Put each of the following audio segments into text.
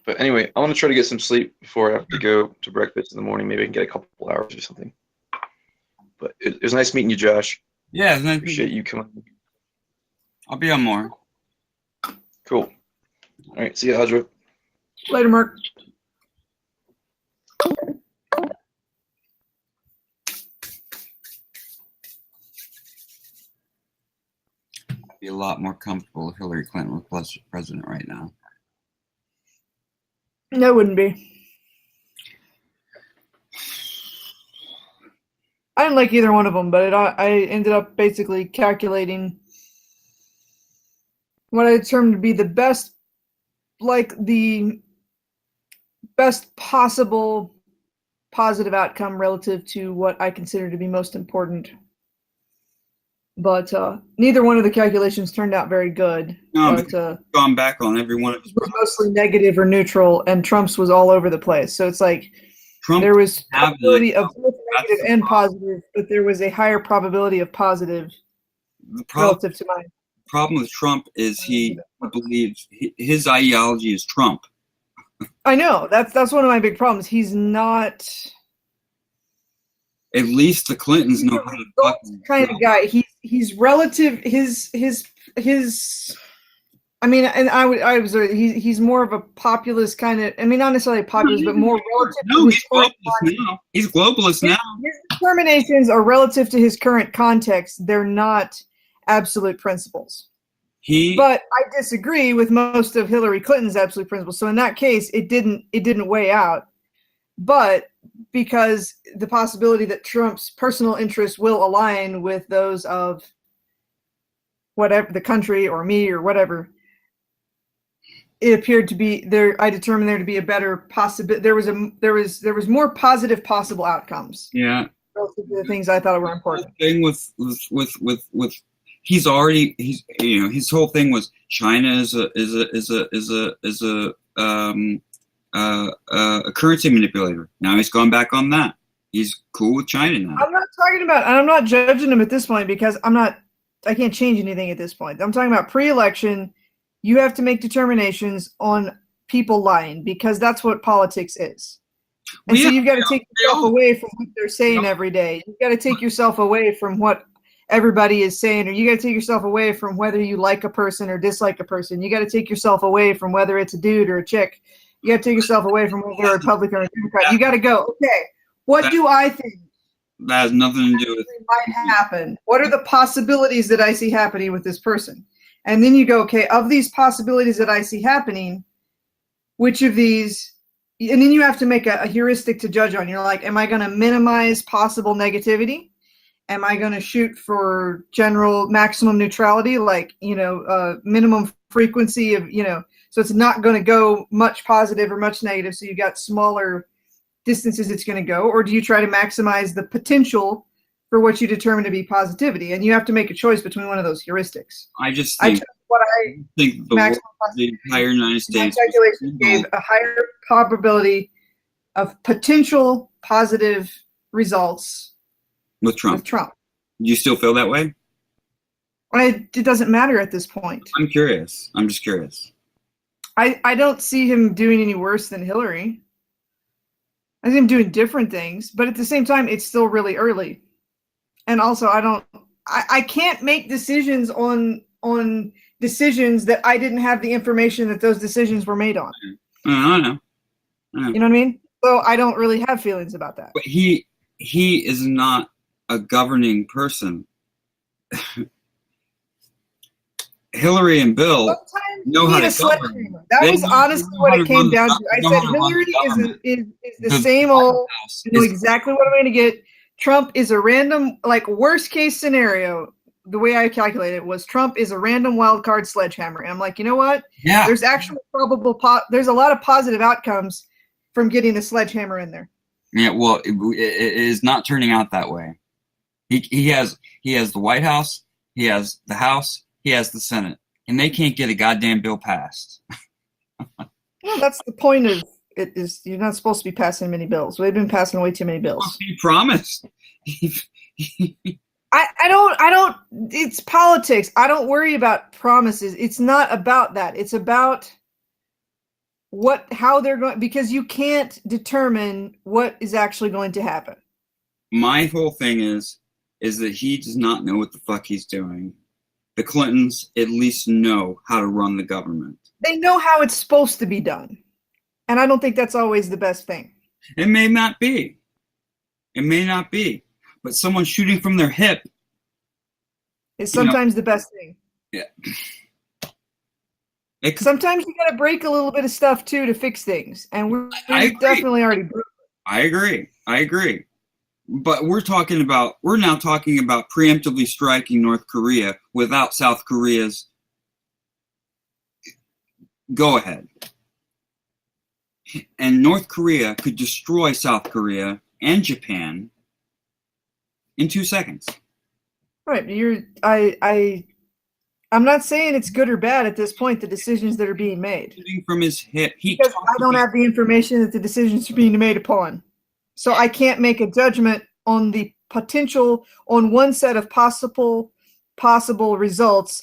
But anyway, I want to try to get some sleep before I have to go to breakfast in the morning. Maybe I can get a couple hours or something. But it was nice meeting you, Josh. Yeah, it's nice. Appreciate you coming. I'll be on more. Cool. All right. See you, Audra. Later, Mark. I'd be a lot more comfortable if Hillary Clinton was president right now. No, it wouldn't be. I didn't like either one of them, but I ended up basically calculating what I determined to be the best possible positive outcome relative to what I consider to be most important. But neither one of the calculations turned out very good. No, but gone back on every one of his was mostly negative or neutral, and Trump's was all over the place. So it's like there was probability of both negative and positive, but there was a higher probability of positive relative to mine. The problem with Trump is he believes his ideology is Trump. I know that's one of my big problems. He's not. At least the Clintons know how to fucking kind of guy. He's relative. His. I mean, and I was. He's more of a populist kind of. I mean, not necessarily a populist, but more relative. No, he's globalist now. He's globalist now. His determinations are relative to his current context. They're not absolute principles. But I disagree with most of Hillary Clinton's absolute principles. So in that case, it didn't weigh out. But because the possibility that Trump's personal interests will align with those of whatever the country or me or whatever, it appeared to be there. I determined there to be a better possibility. There was more positive possible outcomes. Yeah. Relative to the things I thought were important. The thing with his whole thing was China is a currency manipulator. Now he's gone back on that. He's cool with China now. I'm not talking about, and I'm not judging him at this point because I can't change anything at this point. I'm talking about pre-election. You have to make determinations on people lying because that's what politics is. And so you've got to take yourself away from what they're saying every day. You've got to take yourself away from what everybody is saying, or you got to take yourself away from whether you like a person or dislike a person. You got to take yourself away from whether it's a dude or a chick. You got to take yourself away from whether they're a Republican or a Democrat. You got to go, okay, what do I think? That has nothing to do with might happen. What are the possibilities that I see happening with this person? And then you go, okay, of these possibilities that I see happening, which of these, and then you have to make a heuristic to judge on. You're like, am I going to minimize possible negativity? Am I going to shoot for general maximum neutrality, like, minimum frequency of, so it's not going to go much positive or much negative. So you got smaller distances it's going to go, or do you try to maximize the potential for what you determine to be positivity? And you have to make a choice between one of those heuristics. I think the entire United States calculation gave a higher probability of potential positive results with Trump. Do you still feel that way? It doesn't matter at this point. I'm curious. I'm just curious. I don't see him doing any worse than Hillary. I see him doing different things, but at the same time, it's still really early. And also, I can't make decisions on decisions that I didn't have the information that those decisions were made on. I know. You know what I mean? So I don't really have feelings about that. But he is not a governing person. Hillary and Bill know how to govern. That was honestly what it came down to. I said Hillary is the same old. I know exactly what I'm going to get. Trump is a random, worst case scenario. The way I calculated it was Trump is a random wild card sledgehammer. And I'm like, you know what? Yeah. There's actually there's a lot of positive outcomes from getting a sledgehammer in there. Yeah, well, it is not turning out that way. He has the White House, he has the House, he has the Senate, and they can't get a goddamn bill passed. Well, that's the point of it. Is you're not supposed to be passing many bills. We've been passing way too many bills. Well, he promised. I don't. It's politics. I don't worry about promises. It's not about that. It's about how they're going, because you can't determine what is actually going to happen. My whole thing is that he does not know what the fuck he's doing. The Clintons at least know how to run the government. They know how it's supposed to be done. And I don't think that's always the best thing. It may not be. It may not be. But someone shooting from their hip It's sometimes the best thing. Yeah. Sometimes you got to break a little bit of stuff too to fix things, and we're definitely already broke. I agree. But we're now talking about preemptively striking North Korea without South Korea's go ahead. And North Korea could destroy South Korea and Japan in 2 seconds. Right. I'm not saying it's good or bad at this point, the decisions that are being made. Shooting from his hip. Because I don't have the information that the decisions are being made upon. So I can't make a judgment on the potential, on one set of possible results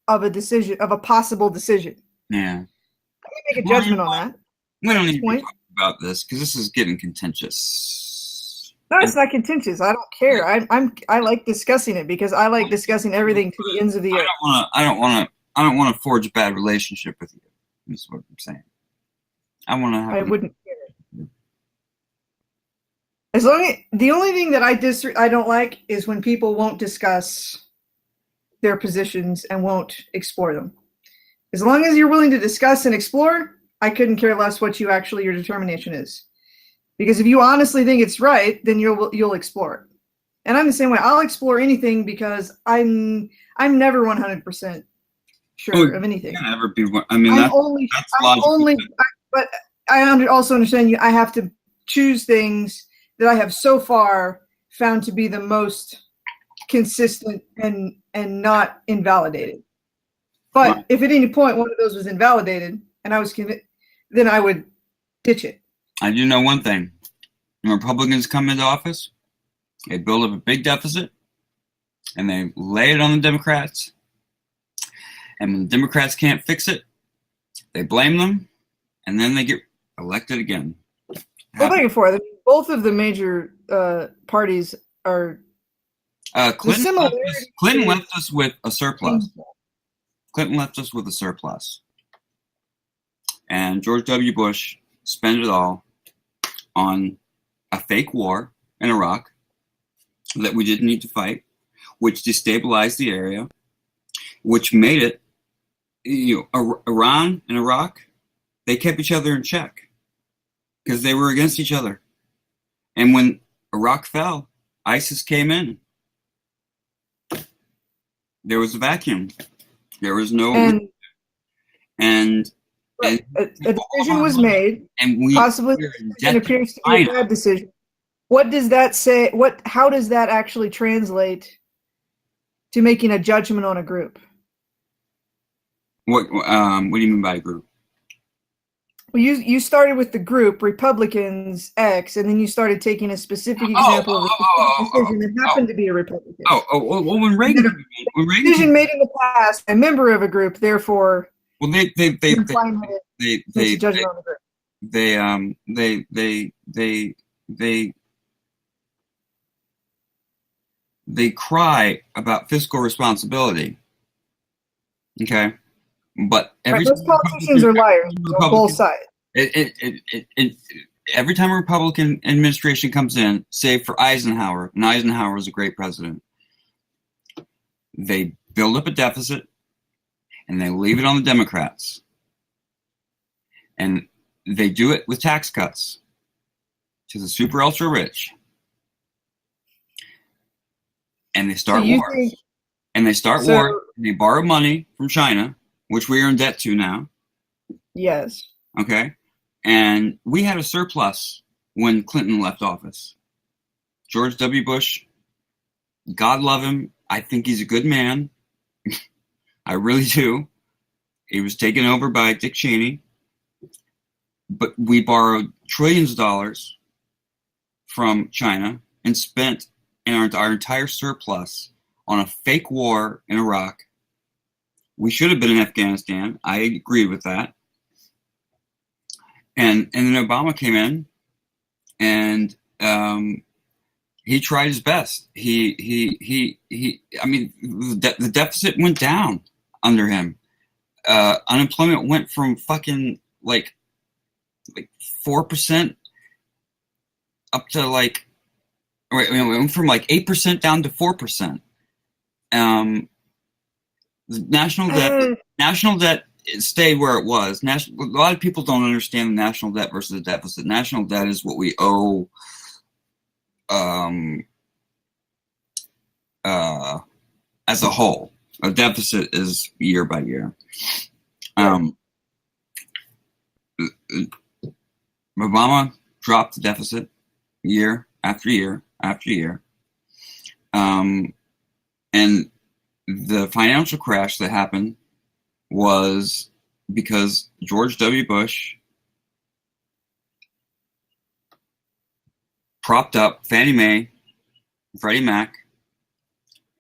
of a possible decision. Yeah. I can make a judgment on that. We don't need to talk about this because this is getting contentious. No, it's not contentious. I don't care. I like discussing it because I like discussing everything to the ends of the earth. I don't want to forge a bad relationship with you. That's what I'm saying. I wouldn't care. As long as the only thing that I don't like is when people won't discuss their positions and won't explore them. As long as you're willing to discuss and explore, I couldn't care less what your determination is. Because if you honestly think it's right, then you'll explore it. And I'm the same way. I'll explore anything because I'm never 100% sure of anything. Can't ever be. I mean, that's logical. But I also understand I have to choose things that I have so far found to be the most consistent and not invalidated. But Right. if at any point one of those was invalidated and I was convinced, then I would ditch it. I do know one thing. When Republicans come into office, they build up a big deficit, and they lay it on the Democrats. And when the Democrats can't fix it, they blame them, and then they get elected again. Well, thank you for it. Both of the major parties are Clinton left us with a surplus. Clinton left us with a surplus. And George W. Bush spent it all on a fake war in Iraq that we didn't need to fight, which destabilized the area, which made it, Iran and Iraq, they kept each other in check because they were against each other. And when Iraq fell, ISIS came in. There was a vacuum. There was no... And a decision was made, and possibly it appears to be a bad decision. What does that say? How does that actually translate to making a judgment on a group? What do you mean by a group? Well, you started with the group Republicans X, and then you started taking a specific example of a specific decision that happened to be a Republican. Well, when Reagan decision made in the past, a member of a group, therefore. Well, they cry about fiscal responsibility. Okay, but most politicians are liars on both sides. Every time a Republican administration comes in, save for Eisenhower, and Eisenhower was a great president, they build up a deficit. And they leave it on the Democrats. And they do it with tax cuts to the super ultra rich. And they start wars. And they borrow money from China, which we are in debt to now. Yes. Okay. And we had a surplus when Clinton left office. George W. Bush, God love him. I think he's a good man. I really do. He was taken over by Dick Cheney. But we borrowed trillions of dollars from China and spent our entire surplus on a fake war in Iraq. We should have been in Afghanistan. I agree with that. And then Obama came in, and he tried his best. I mean, the deficit went down under him. Unemployment went from fucking like 4% up to like, it went from like 8% down to 4%. The national debt stayed where it was. A lot of people don't understand the national debt versus the deficit. National debt is what we owe as a whole. A deficit is year by year. Obama dropped the deficit year after year after year. And the financial crash that happened was because George W. Bush propped up Fannie Mae, Freddie Mac,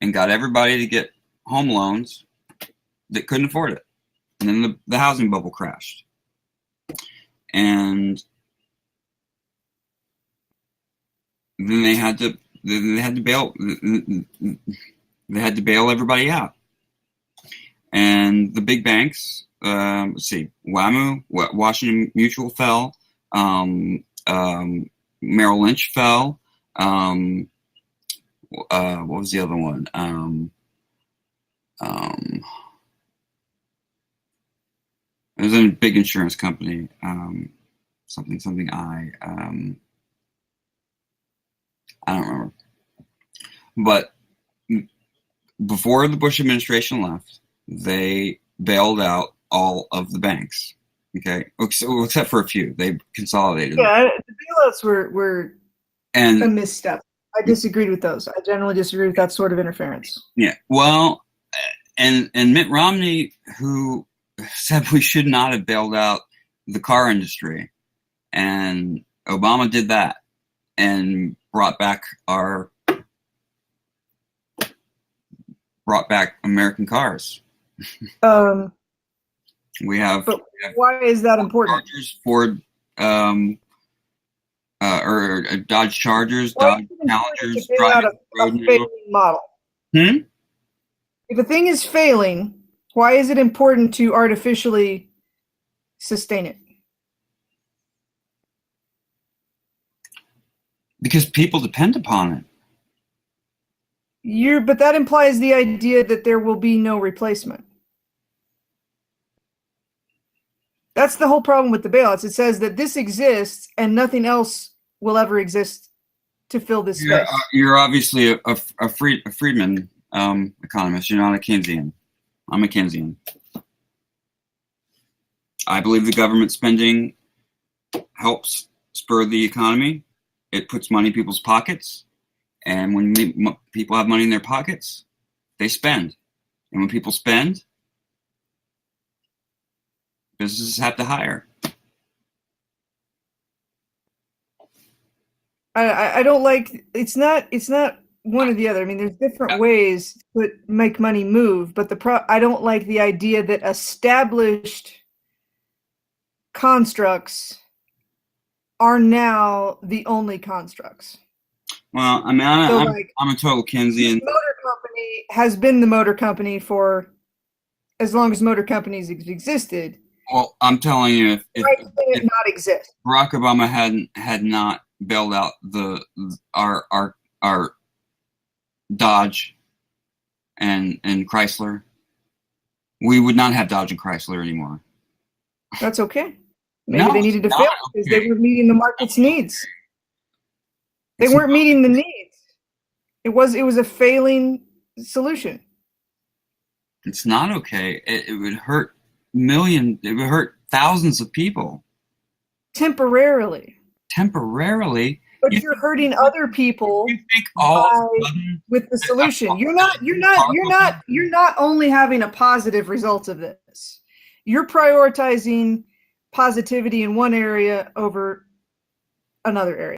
and got everybody to get home loans that couldn't afford it. And then the housing bubble crashed. And then they had to bail everybody out. And the big banks, let's see, WAMU, Washington Mutual fell, Merrill Lynch fell. What was the other one? It was a big insurance company. I don't remember. But before the Bush administration left, they bailed out all of the banks. Okay, except for a few, they consolidated. Yeah, the bailouts were a misstep. I disagreed with those. I generally disagree with that sort of interference. Yeah, well, and Mitt Romney, who said we should not have bailed out the car industry, and Obama did that and brought back American cars. We have. But why is that important? Chargers, Ford, or Dodge Chargers, Dodge Challengers, a failing model. If a thing is failing, why is it important to artificially sustain it? Because people depend upon it. But that implies the idea that there will be no replacement. That's the whole problem with the bailouts. It says that this exists and nothing else will ever exist to fill this space. You're obviously a Friedman economist. You're not a Keynesian. I'm a Keynesian. I believe the government spending helps spur the economy. It puts money in people's pockets. And when people have money in their pockets, they spend. And when people spend, businesses have to hire. I don't like, it's not one or the other. I mean, there's different ways to make money move, but I don't like the idea that established constructs are now the only constructs. Well, I mean, I'm a total Keynesian. The motor company has been the motor company for as long as motor companies existed. Well, I'm telling you, if not exist. Barack Obama had not bailed out our Dodge and Chrysler, we would not have Dodge and Chrysler anymore. That's okay. Maybe they needed to fail because they were meeting the market's needs. They weren't meeting the needs. It was a failing solution. It's not okay. It would hurt millions. It would hurt thousands of people. Temporarily. But you're hurting other people with the solution. You're not only having a positive result of this. You're prioritizing positivity in one area over another area.